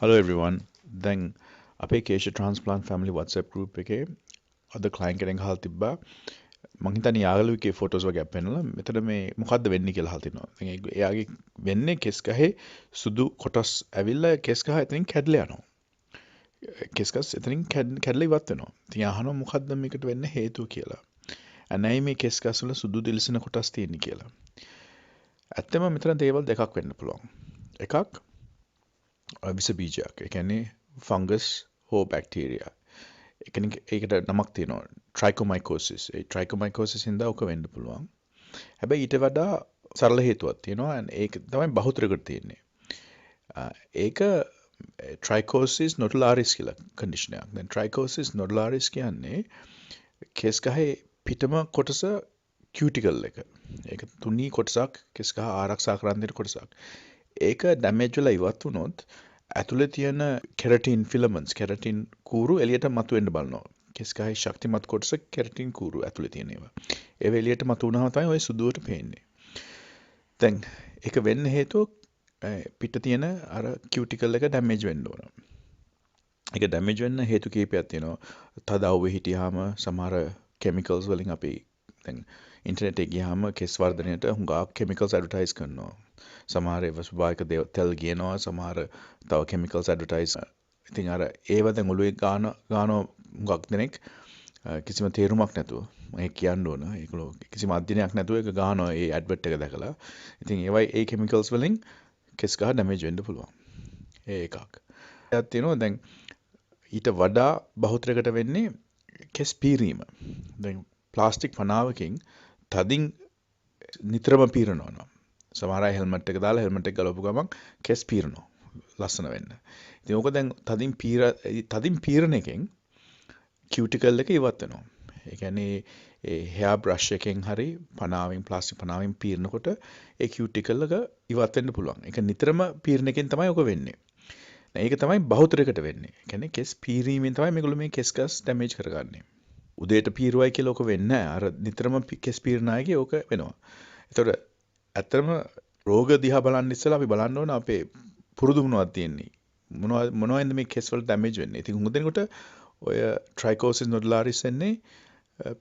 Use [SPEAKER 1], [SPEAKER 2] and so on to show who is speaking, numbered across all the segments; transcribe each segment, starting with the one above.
[SPEAKER 1] Hello everyone. දැන් අපේ keshatransplant family WhatsApp group එකේ අද client කෙනෙක් අහලා තිබ්බා මං හිතන්නේ යාළුවෙක්ගේ photos වගේ අපෙන්නලා මෙතන මේ මොකද්ද වෙන්නේ කියලා අහලා තිනවා. ඉතින් එයාගේ වෙන්නේ කෙස් ගහේ සුදු කොටස් ඇවිල්ලා කෙස් ගහ එතනින් කැඩලා යනවා. කෙස් ගස් එතනින් කැඩලා ඉවත් වෙනවා. ඉතින් අහනවා මොකද්ද මේකට වෙන්න හේතුව කියලා. අනයි මේ කෙස් ගස් වල සුදු දිලිසෙන කොටස් තියෙන්නේ කියලා. ඇත්තම මෙතන දේවල් දෙකක් වෙන්න පුළුවන්. එකක් විස බීජයක්. ඒ කියන්නේ ෆංගස් හෝ බැක්ටීරියා. ඒකට නමක් තියෙනවා ට්‍රයිකෝමයිකෝසිස්. ඒ ට්‍රයිකෝමයිකෝසිස් හින්දා ඔක වෙන්න පුළුවන්. හැබැයි ඊට වඩා සරල හේතුවක් තියෙනවා. ඒක තමයි බහුතරයකට තියෙන්නේ. ඒක ට්‍රයිකෝසිස් නොඩුලාරිස් කියලා කන්ඩිෂන් එකක්. දැන් ට්‍රයිකෝසිස් නොඩුලාරිස් කියන්නේ කෙස් ගහේ පිටම කොටස කියුටිකල් එක. ඒක තුනී කොටසක් කෙස් ගහ ආරක්ෂා කරන් දෙන කොටසක්. ඒක ඩැමේජ් වෙලා ඉවත් වුණොත් ඇතුලේ තියෙන කෙරටින් ෆිලමන්ට්ස් කෙරටින් කූරු එළියට මතුවෙන්න බලනවා. කෙස් ගහේ ශක්තිමත් කොටස කෙරටින් කූරු ඇතුලේ තියෙන ඒවා. ඒව එළියට මතුවුනහම තමයි ওই සුදුවට පේන්නේ. දැන් ඒක වෙන්න හේතුව පිට තියෙන අර කියුටිකල් එක ඩැමේජ් වෙන්න ඕන. ඒක ඩැමේජ් වෙන්න හේතු කීපයක් තියෙනවා. තද අවුවේ හිටියාම සමහර කෙමිකල්ස් වලින් අපි දැන් ඉන්ටර්නෙට් එකේ ගියාම කෙස් වර්ධනයට හුඟක් කෙමිකල්ස් ඇඩ්වර්ටයිස් කරනවා. සමහර ඒවා ස්වභාවික තෙල් ගියනවා සමහර තව කෙමිකල්ස් ඇඩ්වර්ටයිස්. ඉතින් අර ඒව දැන් ඔළුවේ ගානෝ හුඟක් දෙනෙක් කිසිම තේරුමක් නැතුව මම කියන්න ඕන ඒගොල්ලෝ කිසිම අධ්‍යයනයක් නැතුව ඒක ගානවා ඒ ඇඩ්වර්ට් එක දැකලා. ඉතින් ඒවයි ඒ කෙමිකල්ස් වලින් කෙස් ගහ ඩැමේජ් වෙන්න පුළුවන්. ඒ එකක්. ඒත් තියෙනවා දැන් ඊට වඩා බහුතරයකට වෙන්නේ කෙස් පීරීම. දැන් ප්ලාස්ටික් පනාවකින් තදින් නිතරම පීරනවා. සමහර අය හෙල්මට් එක දාලා හෙල්මට් එක ගලවපු ගමන් කෙස් පීරනවා ලස්සන වෙන්න. ඉතින් ඕක දැන් තදින් පීරන එකෙන් කියුටිකල් එක ඉවත් වෙනවා. ඒ කියන්නේ ඒ හෙයා බ්‍රෂ් එකෙන් හරි පනාවෙන් ප්ලාස්ටික් පනාවෙන් පීරනකොට ඒ කියුටිකල් එක ඉවත් වෙන්න පුළුවන්. ඒක නිතරම පීරන එකෙන් තමයි ඕක වෙන්නේ. ඒක තමයි බහුතරයකට වෙන්නේ. ඒ කියන්නේ කෙස් පීරීමෙන් තමයි මේගොල්ලෝ මේ කෙස් ගස් ඩැමේජ් කරගන්නේ. උදේට පීරුවයි කියලා ඕක වෙන්නේ නැහැ. අර නිතරම කෙස් පීරන අයගේ ඕක වෙනවා. ඒතකොට ඇත්තටම රෝග දිහා බලන්න ඉස්සෙල්ලා අපි බලන්න ඕන අපේ පුරුදු මොනවද තියෙන්නේ. මොනවද මේ කෙස් වල ඩැමේජ් වෙන්නේ. ඉතින් හුඟ දෙනකොට ඔය ට්‍රයිකෝසිස් නොඩුලාරිස් එන්නේ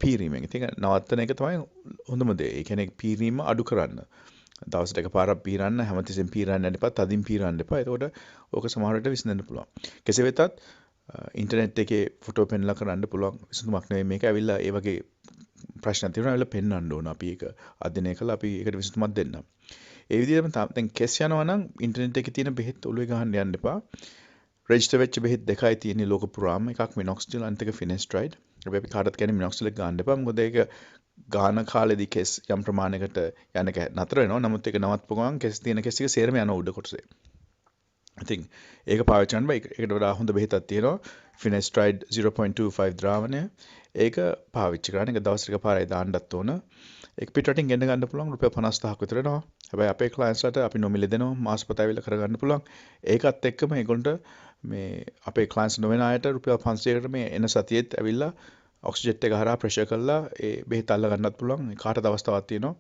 [SPEAKER 1] පීරීමෙන්. ඉතින් නවත්තන එක තමයි හොඳම දේ. ඒ කියන්නේ පීරීම අඩු කරන්න. දවසට එකපාරක් පීරන්න හැමතිස්සෙම පීරන්න යන්න එපා. තදින් පීරන්න එපා. එතකොට ඕක සමහර විට විසඳන්න පුළුවන්. කෙසේ වෙතත් ඉන්ටර්නෙට් එකේ ෆොටෝ පෙන්ලා කරන්න පුළුවන් විසඳුමක් නෙවෙයි මේක. ඇවිල්ලා ඒ වගේ ප්‍රශ්න තියෙනවා. ඇවිල්ලා පෙන්වන්න ඕන. අපි ඒක අධ්‍යයනය කළා අපි ඒකට විසඳුමක් දෙන්නම්. ඒ විදිහටම දැන් කෙස් යනවා නම් ඉන්ටර්නෙට් එකේ තියෙන බෙහෙත් ඔළුවේ ගහන්න යන්න එපා. රෙජිස්ටර් වෙච්ච බෙහෙත් දෙකයි තියෙන්නේ ලෝක පුරාම. එකක් මිනොක්සිඩිල් අනිත් එක ෆිනෙස්ට්‍රයිඩ්. හැබැයි අපි කාටවත් කියන්නේ මිනොක්සිඩිල් එක ගන්න එපා. මොකද ඒක ගාන කාලෙදී කෙස් යම් ප්‍රමාණයකට යන එක නතර වෙනවා. නමුත් ඒක නවත්පු ගමන් කෙස් තියෙන කෙස් ටික සේරම යනවා උඩ කොටසේ. ඉතින් ඒක පාවිච්චි කරන්න බෑ. ඒකට වඩා හොඳ බෙහෙතක් තියෙනවා. ෆිනෙස්ට්‍රයිඩ් 0.25 ද්‍රාවණය. ඒක පාවිච්චි කරන්න. ඒක දවසට එකපාරයි දාන්නත් ඕන. ඒක පිටරටින් ගෙන්න ගන්න පුළුවන් රුපියල් 50000ක් විතර එනවා. හැබැයි අපේ ක්ලයන්ට්ස්ලාට අපි නොමිලේ දෙනවා මාසපත ඇවිල්ලා කරගන්න පුළුවන්. ඒකත් එක්කම ඒගොල්ලන්ට මේ අපේ ක්ලයන්ට්ස් නොවන අයට රුපියල් 500කට මේ එන සතියේත් ඇවිල්ලා ඔක්සිජන් එක හරහා ප්‍රෙෂර් කරලා ඒ බෙහෙත අල්ල ගන්නත් පුළුවන්. කාටද අවස්ථාවක් තියෙනවා.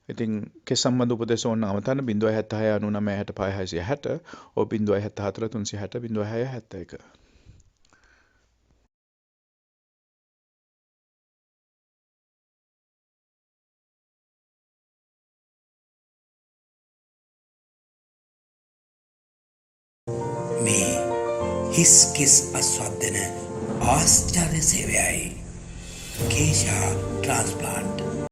[SPEAKER 1] ඉතින් කෙස් සම්බන්ධ උපදෙස් ඕන නම් අමතන්න 076 99 65 660 ඕ 074 360 0671.
[SPEAKER 2] මේ හිස් කෙස් අස්වද්දන ආශ්චර්ය සේවයයි කේෂා ට්‍රාන්ස්ප්ලාන්ට්